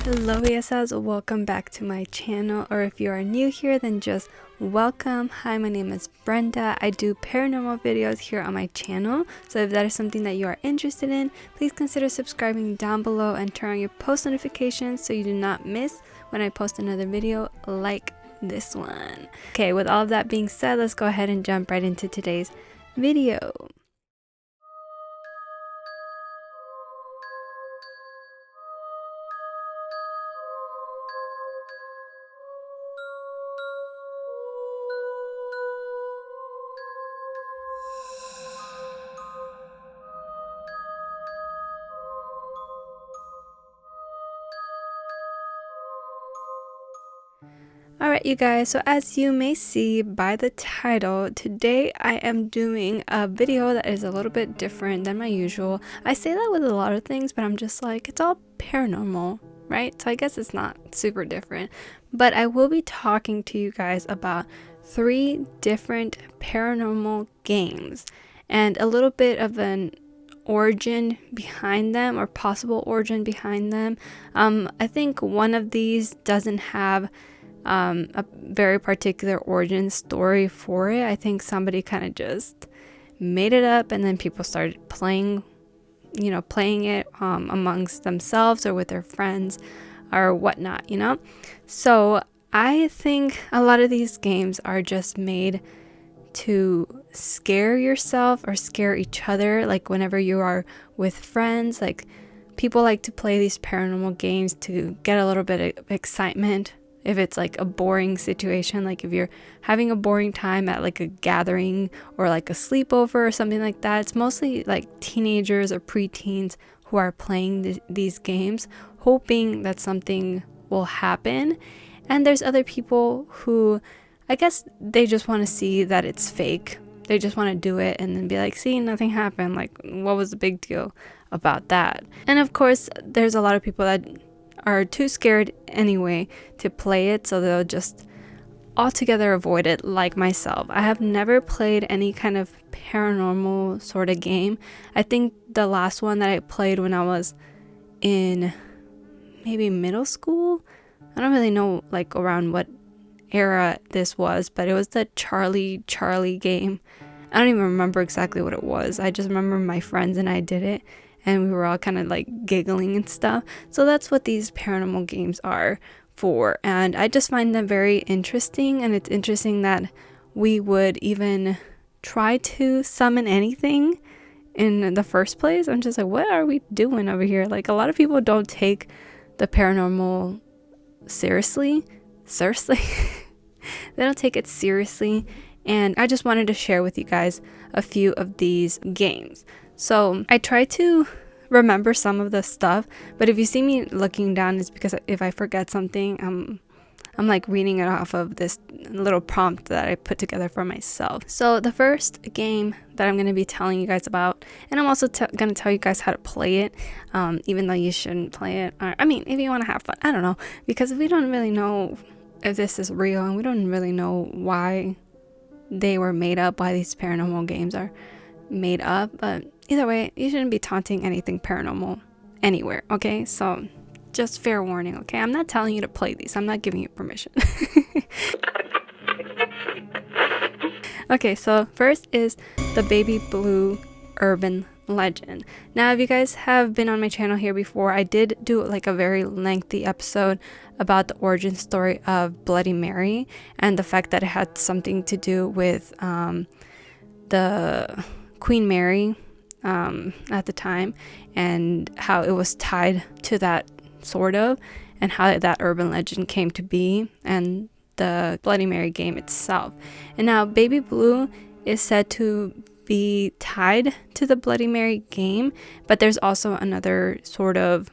Hello ESS, welcome back to my channel, or if you are new here then just welcome. Hi, my name is Brenda. I do paranormal videos here on my channel, so if that is something that you are interested in, please consider subscribing down below and turn on your post notifications so you do not miss when I post another video like this one. Okay, with all of that being said, let's go ahead and jump right into today's video. Alright you guys, so as you may see by the title, today I am doing a video that is a little bit different than my usual. I say that with a lot of things, but I'm just like, it's all paranormal, right? So I guess it's not super different. But I will be talking to you guys about 3 different paranormal games and a little bit of an origin behind them, or possible origin behind them. I think one of these doesn't have a very particular origin story for it. I think somebody kind of just made it up and then people started playing it amongst themselves or with their friends or whatnot, So I think a lot of these games are just made to scare yourself or scare each other. Like whenever you are with friends, like people like to play these paranormal games to get a little bit of excitement. If it's like a boring situation, like if you're having a boring time at like a gathering or like a sleepover or something like that, it's mostly like teenagers or preteens who are playing these games, hoping that something will happen. And there's other people who, I guess they just want to see that it's fake. They just want to do it and then be like, see, nothing happened. Like, what was the big deal about that? And of course, there's a lot of people that are too scared anyway to play it, so they'll just altogether avoid it, like myself. I have never played any kind of paranormal sort of game. I think the last one that I played when I was in maybe middle school, I don't really know like around what era this was, but it was the Charlie game. I don't even remember exactly what it was. I just remember my friends and I did it, and we were all kind of like giggling and stuff. So that's what these paranormal games are for. And I just find them very interesting. And it's interesting that we would even try to summon anything in the first place. I'm just like, what are we doing over here? Like, a lot of people don't take the paranormal seriously. They don't take it seriously. And I just wanted to share with you guys a few of these games. So I try to remember some of the stuff, but if you see me looking down, it's because if I forget something, I'm like reading it off of this little prompt that I put together for myself. So the first game that I'm going to be telling you guys about, and I'm also going to tell you guys how to play it, even though you shouldn't play it. Or, I mean, if you want to have fun, I don't know, because we don't really know if this is real, and we don't really know why they were made up, why these paranormal games are made up. But either way, you shouldn't be taunting anything paranormal anywhere, okay? So just fair warning, okay? I'm not telling you to play these. I'm not giving you permission. Okay, so first is the Baby Blue Urban Legend. Now, if you guys have been on my channel here before, I did do like a very lengthy episode about the origin story of Bloody Mary and the fact that it had something to do with the Queen Mary at the time, and how it was tied to that sort of, and how that urban legend came to be, and the Bloody Mary game itself. And now Baby Blue is said to be tied to the Bloody Mary game, but there's also another sort of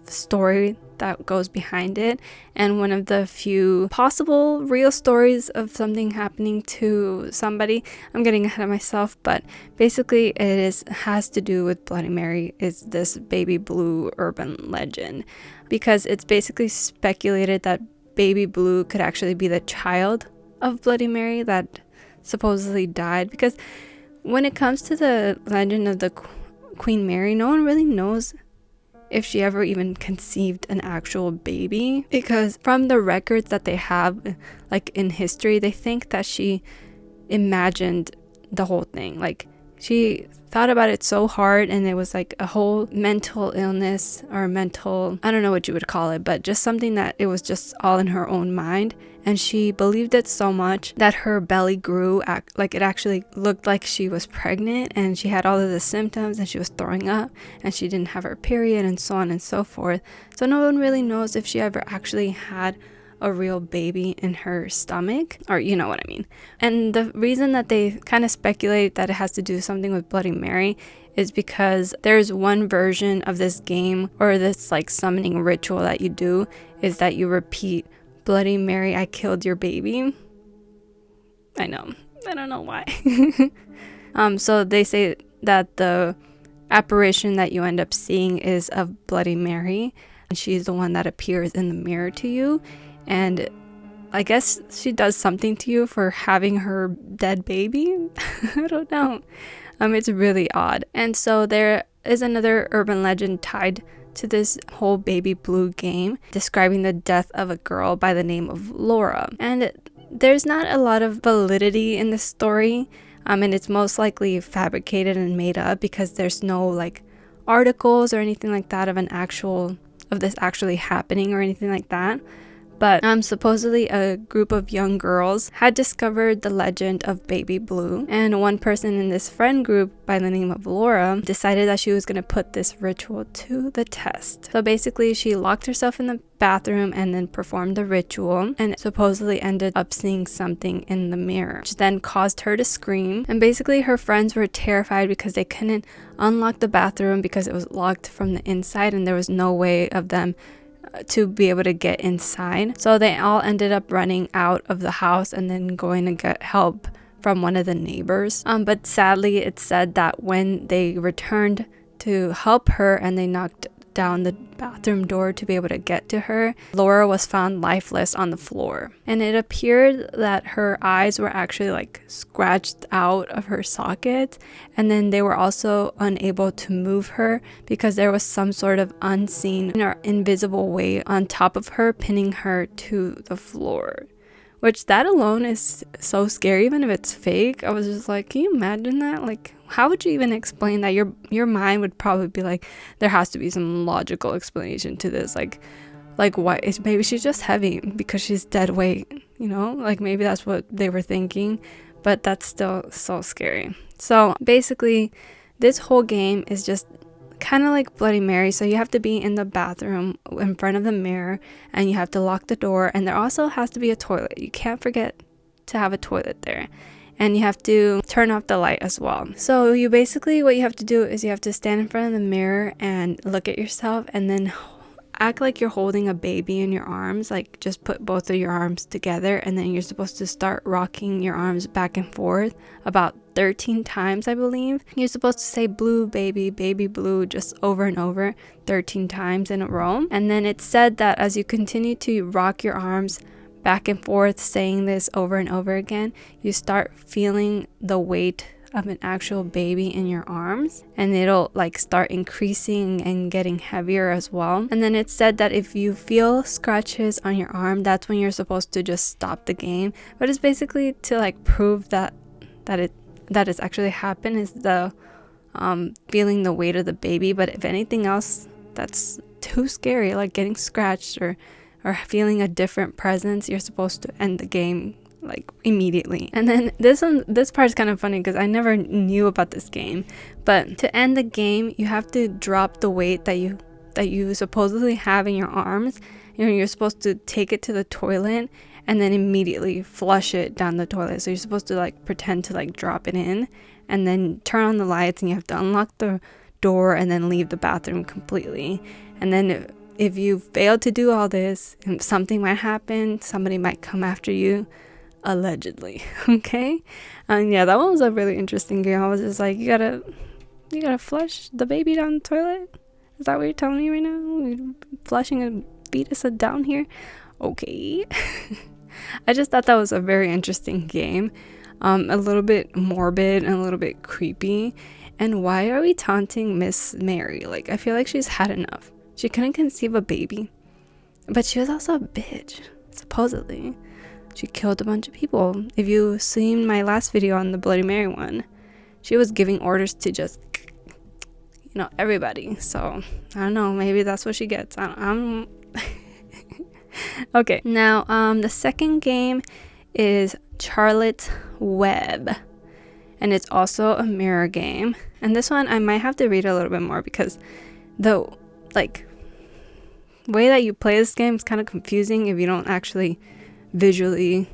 story that goes behind it, and one of the few possible real stories of something happening to somebody. I'm getting ahead of myself, but basically it has to do with Bloody Mary, is this Baby Blue urban legend, because it's basically speculated that Baby Blue could actually be the child of Bloody Mary that supposedly died. Because when it comes to the legend of the Queen Mary, no one really knows if she ever even conceived an actual baby, because from the records that they have, like in history, they think that she imagined the whole thing. Like, she thought about it so hard, and it was like a whole mental illness or mental, I don't know what you would call it, but just something that it was just all in her own mind. And she believed it so much that her belly grew, like it actually looked like she was pregnant, and she had all of the symptoms, and she was throwing up, and she didn't have her period, and so on and so forth. So no one really knows if she ever actually had a real baby in her stomach, or you know what I mean. And the reason that they kind of speculate that it has to do something with Bloody Mary is because there's one version of this game, or this like summoning ritual that you do, is that you repeat, "Bloody Mary, I killed your baby." I know, I don't know why. So they say that the apparition that you end up seeing is of Bloody Mary, and she's the one that appears in the mirror to you. And I guess she does something to you for having her dead baby. I don't know. It's really odd. And so there is another urban legend tied to this whole Baby Blue game, describing the death of a girl by the name of Laura. And there's not a lot of validity in this story. And it's most likely fabricated and made up, because there's no like articles or anything like that of this actually happening or anything like that. But supposedly a group of young girls had discovered the legend of Baby Blue, and one person in this friend group by the name of Laura decided that she was going to put this ritual to the test. So basically she locked herself in the bathroom and then performed the ritual, and supposedly ended up seeing something in the mirror, which then caused her to scream. And basically her friends were terrified because they couldn't unlock the bathroom because it was locked from the inside, and there was no way of them to be able to get inside. So they all ended up running out of the house and then going to get help from one of the neighbors. But sadly, it said that when they returned to help her and they knocked down the bathroom door to be able to get to her, Laura was found lifeless on the floor. And it appeared that her eyes were actually like scratched out of her socket, and then they were also unable to move her because there was some sort of unseen or invisible weight on top of her, pinning her to the floor. Which, that alone is so scary, even if it's fake. I was just like, can you imagine that? Like, how would you even explain that? Your mind would probably be like, there has to be some logical explanation to this. Like why? Maybe she's just heavy because she's dead weight, you know? Like, maybe that's what they were thinking. But that's still so scary. So basically, this whole game is just kind of like Bloody Mary. So you have to be in the bathroom in front of the mirror, and you have to lock the door, and there also has to be a toilet. You can't forget to have a toilet there, and you have to turn off the light as well. So you basically, what you have to do is you have to stand in front of the mirror and look at yourself, and then act like you're holding a baby in your arms. Like, just put both of your arms together, and then you're supposed to start rocking your arms back and forth about 13 times, I believe. You're supposed to say "blue baby, baby blue," just over and over 13 times in a row. And then it's said that as you continue to rock your arms back and forth, saying this over and over again, you start feeling the weight of an actual baby in your arms, and it'll like start increasing and getting heavier as well. And then it's said that if you feel scratches on your arm, that's when you're supposed to just stop the game. But it's basically to like prove that it's actually happened, is the feeling the weight of the baby. But if anything else that's too scary, like getting scratched or feeling a different presence, you're supposed to end the game like immediately. And then this part is kind of funny because I never knew about this game, but to end the game you have to drop the weight that you supposedly have in your arms. You know, you're supposed to take it to the toilet and then immediately flush it down the toilet. So you're supposed to like pretend to like drop it in, and then turn on the lights, and you have to unlock the door and then leave the bathroom completely. And then if you fail to do all this, something might happen. Somebody might come after you, allegedly. Okay. And yeah, that one was a really interesting game. I was just like, you gotta flush the baby down the toilet? Is that what you're telling me right now? You're flushing a fetus down here? Okay. I just thought that was a very interesting game. A little bit morbid and a little bit creepy. And why are we taunting Miss Mary? Like, I feel like she's had enough. She couldn't conceive a baby. But she was also a bitch, supposedly. She killed a bunch of people. If you've seen my last video on the Bloody Mary one, she was giving orders to just, everybody. So, I don't know. Maybe that's what she gets. I'm Okay. Now, the second game is Charlotte's Web. And it's also a mirror game. And this one, I might have to read a little bit more because the, way that you play this game is kind of confusing if you don't actually visually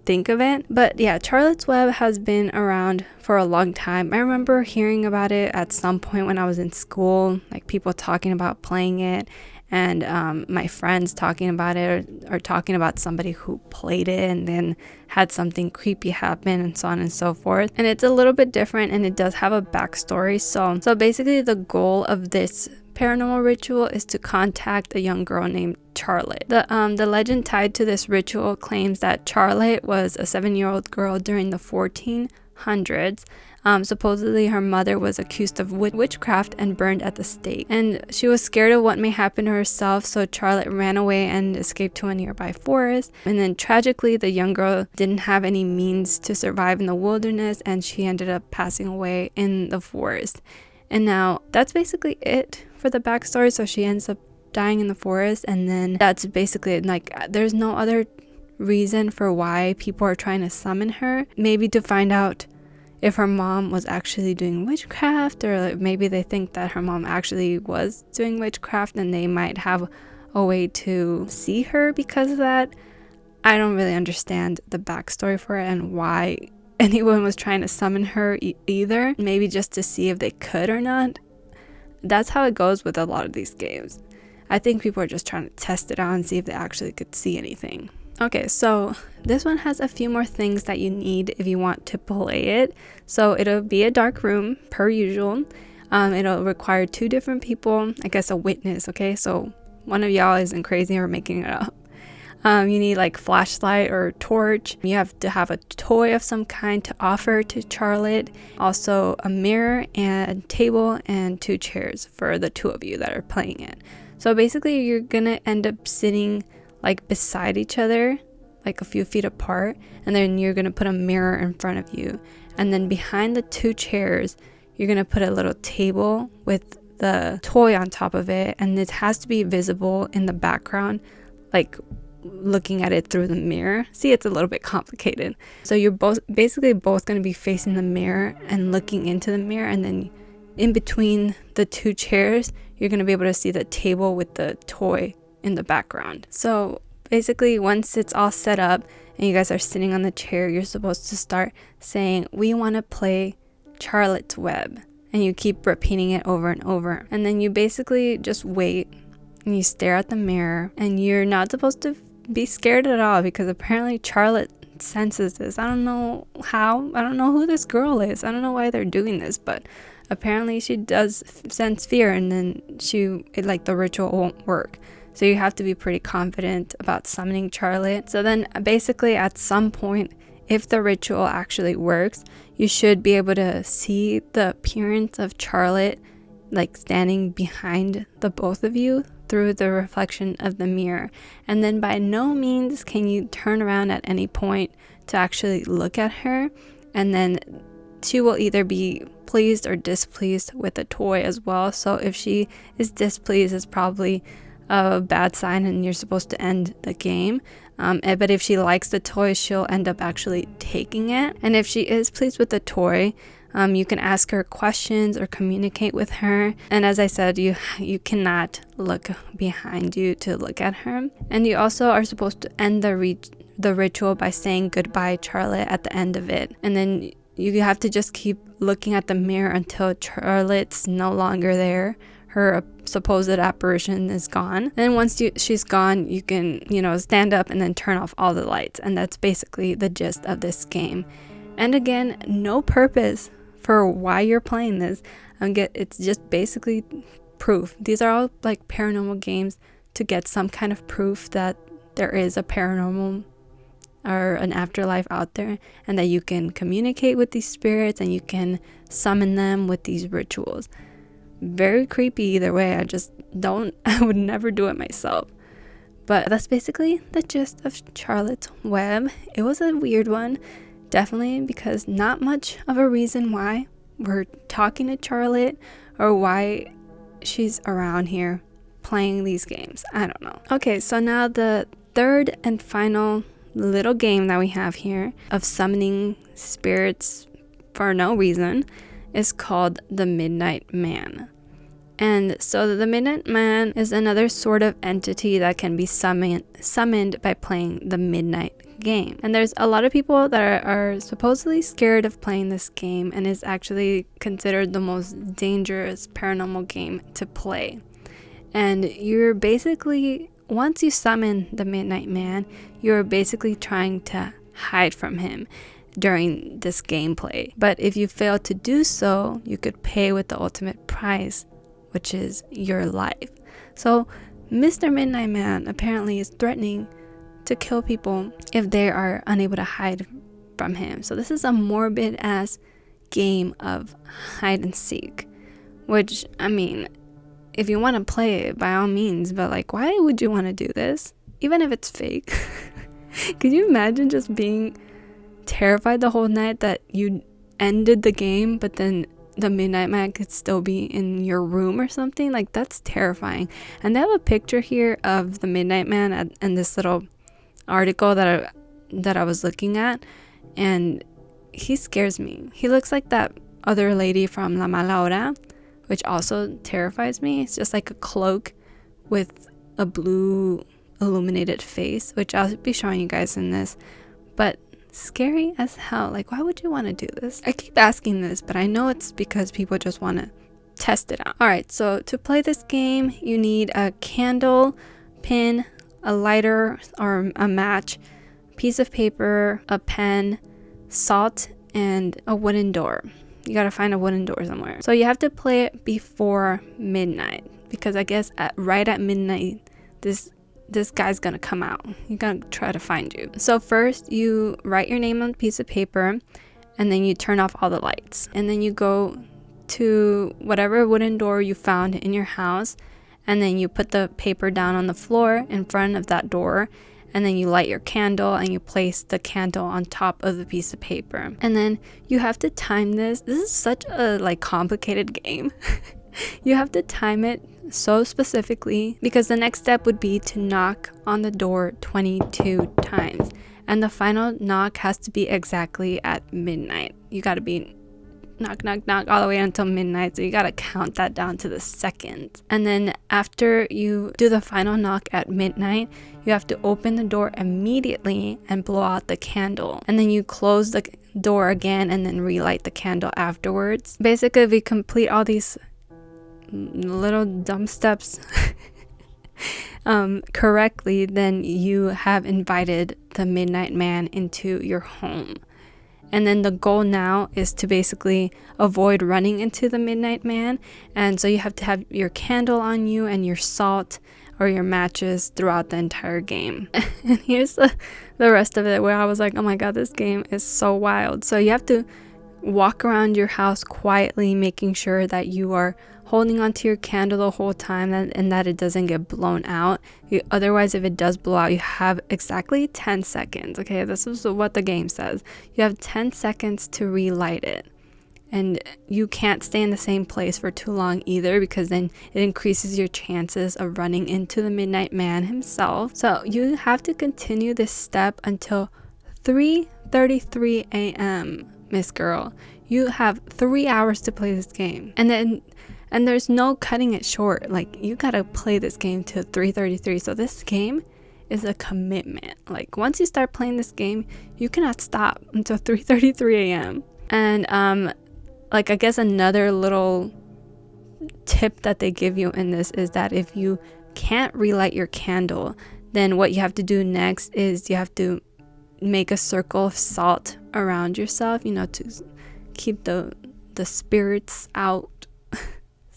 think of it. But yeah, Charlotte's Web has been around for a long time. I remember hearing about it at some point when I was in school, like people talking about playing it, and my friends talking about it, or talking about somebody who played it and then had something creepy happen, and so on and so forth. And it's a little bit different, and it does have a backstory. So basically the goal of this paranormal ritual is to contact a young girl named Charlotte. The legend tied to this ritual claims that Charlotte was a 7-year-old girl during the 1400s. Supposedly her mother was accused of witchcraft and burned at the stake, and she was scared of what may happen to herself, so Charlotte ran away and escaped to a nearby forest. And then tragically, the young girl didn't have any means to survive in the wilderness, and she ended up passing away in the forest. And now that's basically it for the backstory. So she ends up dying in the forest, and then that's basically it. Like, there's no other reason for why people are trying to summon her. Maybe to find out if her mom was actually doing witchcraft, or maybe they think that her mom actually was doing witchcraft and they might have a way to see her because of that. I don't really understand the backstory for it and why anyone was trying to summon her either. Maybe just to see if they could or not. That's how it goes with a lot of these games. I think people are just trying to test it out and see if they actually could see anything. Okay, so this one has a few more things that you need if you want to play it. So it'll be a dark room per usual. It'll require 2 different people, I guess a witness, okay? So one of y'all isn't crazy or making it up. You need like flashlight or torch. You have to have a toy of some kind to offer to Charlotte. Also a mirror and table and 2 chairs for the 2 of you that are playing it. So basically you're gonna end up sitting like beside each other, like a few feet apart, and then you're gonna put a mirror in front of you, and then behind the 2 chairs you're gonna put a little table with the toy on top of it, and it has to be visible in the background, like looking at it through the mirror. See, it's a little bit complicated. So you're both gonna be facing the mirror and looking into the mirror, and then in between the 2 chairs you're gonna be able to see the table with the toy in the background. So basically, once it's all set up and you guys are sitting on the chair, you're supposed to start saying, "We want to play Charlotte's Web," and you keep repeating it over and over. And then you basically just wait and you stare at the mirror, and you're not supposed to be scared at all because apparently Charlotte senses this. I don't know how, I don't know who this girl is, I don't know why they're doing this, but apparently she does sense fear, and then the ritual won't work. So you have to be pretty confident about summoning Charlotte. So then basically at some point, if the ritual actually works, you should be able to see the appearance of Charlotte like standing behind the both of you through the reflection of the mirror. And then by no means can you turn around at any point to actually look at her. And then she will either be pleased or displeased with the toy as well. So if she is displeased, it's probably a bad sign and you're supposed to end the game. But if she likes the toy, she'll end up actually taking it. And if she is pleased with the toy, you can ask her questions or communicate with her. And as I said, you cannot look behind you to look at her. And you also are supposed to end the ritual by saying goodbye, Charlotte, at the end of it. And then you have to just keep looking at the mirror until Charlotte's no longer there. Her supposed apparition is gone. And once she's gone, you can, stand up and then turn off all the lights. And that's basically the gist of this game. And again, no purpose for why you're playing this. It's just basically proof. These are all like paranormal games to get some kind of proof that there is a paranormal or an afterlife out there, and that you can communicate with these spirits and you can summon them with these rituals. very creepy either way. I would never do it myself. But that's basically the gist of Charlotte's Web. It was a weird one, definitely, because not much of a reason why we're talking to Charlotte or why she's around here playing these games. I don't know. Okay, so now the third and final little game that we have here of summoning spirits for no reason is called the Midnight Man. And so the Midnight Man is another sort of entity that can be summoned by playing the Midnight game. And there's a lot of people that are supposedly scared of playing this game, and is actually considered the most dangerous paranormal game to play. And you're basically, once you summon the Midnight Man, you're basically trying to hide from him during this gameplay. But if you fail to do so, you could pay with the ultimate prize, which is your life. So Mr. Midnight Man apparently is threatening to kill people if they are unable to hide from him. So this is a morbid ass game of hide and seek, which, I mean, if you want to play it, by all means, but like, why would you want to do this? Even if it's fake. Could you imagine just being terrified the whole night that you ended the game, but then the Midnight Man could still be in your room or something? Like, that's terrifying. And they have a picture here of the Midnight Man in this little article that I was looking at, and he scares me. He looks like that other lady from La Mala Hora, which also terrifies me. It's just like a cloak with a blue illuminated face, which I'll be showing you guys in this. But scary as hell. Like, why would you want to do this? I keep asking this, but I know it's because people just want to test it out. Alright, so to play this game, you need a candle, pin, a lighter or a match, piece of paper, a pen, salt, and a wooden door. You gotta find a wooden door somewhere. So you have to play it before midnight, because I guess right at midnight, this guy's gonna come out. He's gonna try to find you. So first you write your name on a piece of paper, and then you turn off all the lights, and then you go to whatever wooden door you found in your house, and then you put the paper down on the floor in front of that door, and then you light your candle and you place the candle on top of the piece of paper. And then you have to time this. This is such a complicated game. You have to time it so specifically, because the next step would be to knock on the door 22 times, and the final knock has to be exactly at midnight. You got to be knock knock knock all the way until midnight, so you got to count that down to the second. And then after you do the final knock at midnight, you have to open the door immediately and blow out the candle, and then you close the door again and then relight the candle afterwards. Basically, if you complete all these little dumb steps correctly, then you have invited the Midnight Man into your home. And then the goal now is to basically avoid running into the Midnight Man, and so you have to have your candle on you and your salt or your matches throughout the entire game. And here's the rest of it, where I was like, oh my god, this game is so wild. So you have to walk around your house quietly, making sure that you are holding onto your candle the whole time, and that it doesn't get blown out. Otherwise, if it does blow out, you have exactly 10 seconds. Okay, this is what the game says. You have 10 seconds to relight it. And you can't stay in the same place for too long either, because then it increases your chances of running into the Midnight Man himself. So you have to continue this step until 3:33 a.m. Miss Girl. You have 3 hours to play this game. And there's no cutting it short. Like, you gotta play this game to 3:33. So this game is a commitment. Like, once you start playing this game, you cannot stop until 3:33 a.m. And I guess another little tip that they give you in this is that if you can't relight your candle, then what you have to do next is you have to make a circle of salt around yourself, to keep the spirits out.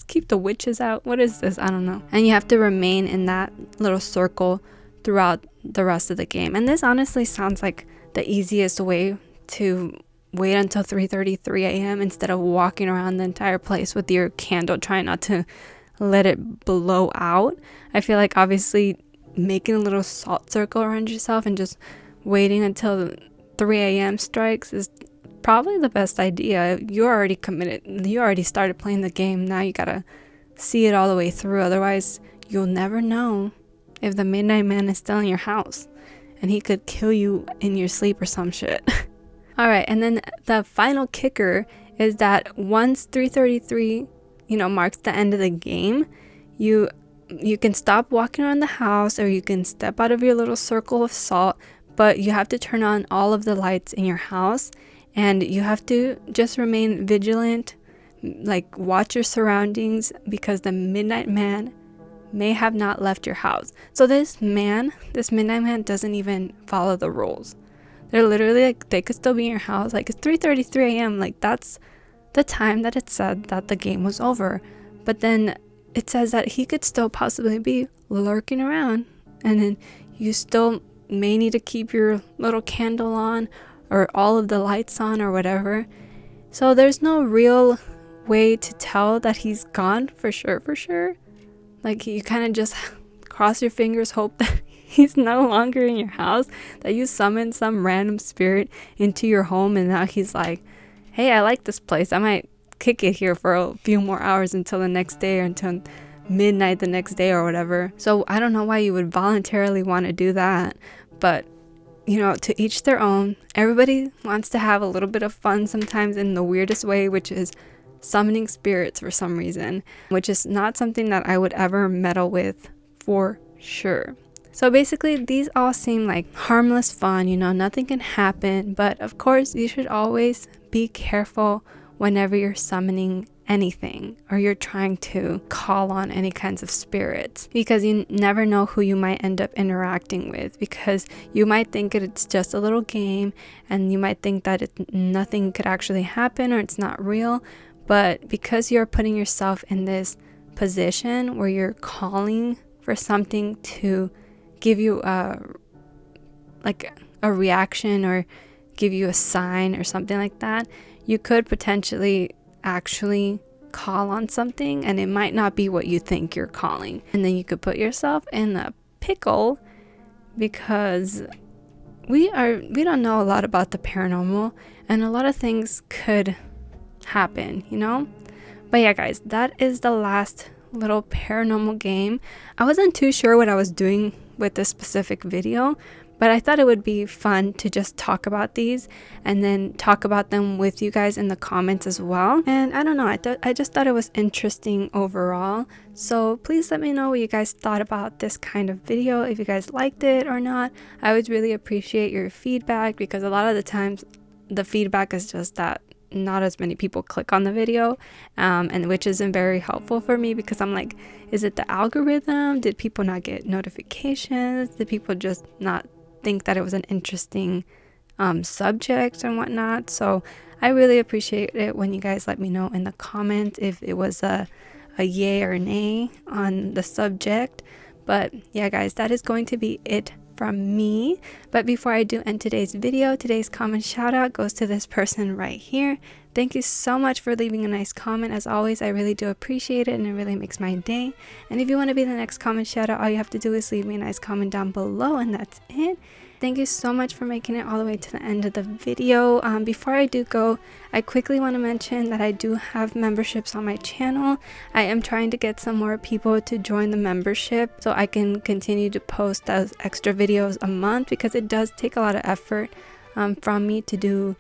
Keep the witches out. What is this? I don't know. And you have to remain in that little circle throughout the rest of the game. And this honestly sounds like the easiest way to wait until 3:33 a.m. instead of walking around the entire place with your candle trying not to let it blow out. I feel like obviously making a little salt circle around yourself and just waiting until 3 a.m. strikes is probably the best idea. You're already committed. You already started playing the game. Now you gotta see it all the way through. Otherwise, you'll never know if the Midnight Man is still in your house and he could kill you in your sleep or some shit. All right, and then the final kicker is that once 3:33, marks the end of the game, you can stop walking around the house, or you can step out of your little circle of salt, but you have to turn on all of the lights in your house, and you have to just remain vigilant, like watch your surroundings, because the Midnight Man may have not left your house. So this Midnight Man doesn't even follow the rules. They're literally like, they could still be in your house. Like, it's 3:33 a.m. Like, that's the time that it said that the game was over. But then it says that he could still possibly be lurking around. And then you still may need to keep your little candle on, or all of the lights on, or whatever. So there's no real way to tell that he's gone for sure. Like, you kind of just cross your fingers, hope that he's no longer in your house, that you summon some random spirit into your home, and now he's like, hey, I like this place. I might kick it here for a few more hours until the next day, or until midnight the next day or whatever. So I don't know why you would voluntarily want to do that, but to each their own. Everybody wants to have a little bit of fun sometimes in the weirdest way, which is summoning spirits for some reason, which is not something that I would ever meddle with for sure. So basically, these all seem like harmless fun, nothing can happen. But of course, you should always be careful whenever you're summoning anything, or you're trying to call on any kinds of spirits, because you never know who you might end up interacting with, because you might think it's just a little game, and you might think that nothing could actually happen, or it's not real. But because you're putting yourself in this position where you're calling for something to give you a reaction, or give you a sign or something like that, you could potentially actually call on something, and it might not be what you think you're calling, and then you could put yourself in a pickle, because we don't know a lot about the paranormal, and a lot of things could happen. But yeah, guys, that is the last little paranormal game. I wasn't too sure what I was doing with this specific video, but I thought it would be fun to just talk about these, and then talk about them with you guys in the comments as well. And I don't know, I just thought it was interesting overall. So please let me know what you guys thought about this kind of video, if you guys liked it or not. I would really appreciate your feedback, because a lot of the times the feedback is just that not as many people click on the video, and which isn't very helpful for me, because I'm like, is it the algorithm? Did people not get notifications? Did people just not think that it was an interesting subject and whatnot? So I really appreciate it when you guys let me know in the comments if it was a yay or nay on the subject. But yeah, guys, that is going to be it from me. But before I do end today's video, today's comment shout out goes to this person right here. Thank you so much for leaving a nice comment. As always, I really do appreciate it, and it really makes my day. And if you want to be the next comment shout out, all you have to do is leave me a nice comment down below, and that's it. Thank you so much for making it all the way to the end of the video. Before I do go, I quickly want to mention that I do have memberships on my channel. I am trying to get some more people to join the membership so I can continue to post those extra videos a month, because it does take a lot of effort from me to do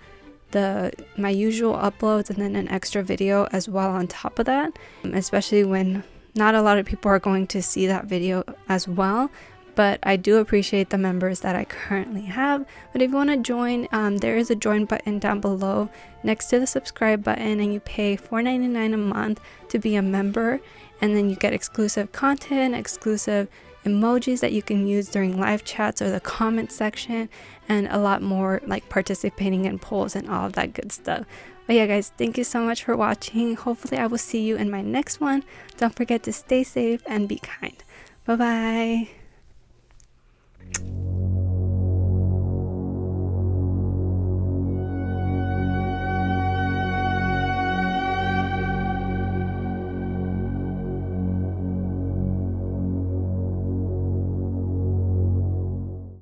my usual uploads and then an extra video as well on top of that, especially when not a lot of people are going to see that video as well. But I do appreciate the members that I currently have. But if you want to join, there is a join button down below next to the subscribe button, and you pay $4.99 a month to be a member, and then you get exclusive content, exclusive emojis that you can use during live chats or the comment section, and a lot more, like participating in polls and all of that good stuff. But yeah, guys, thank you so much for watching. Hopefully I will see you in my next one. Don't forget to stay safe and be kind. Bye bye.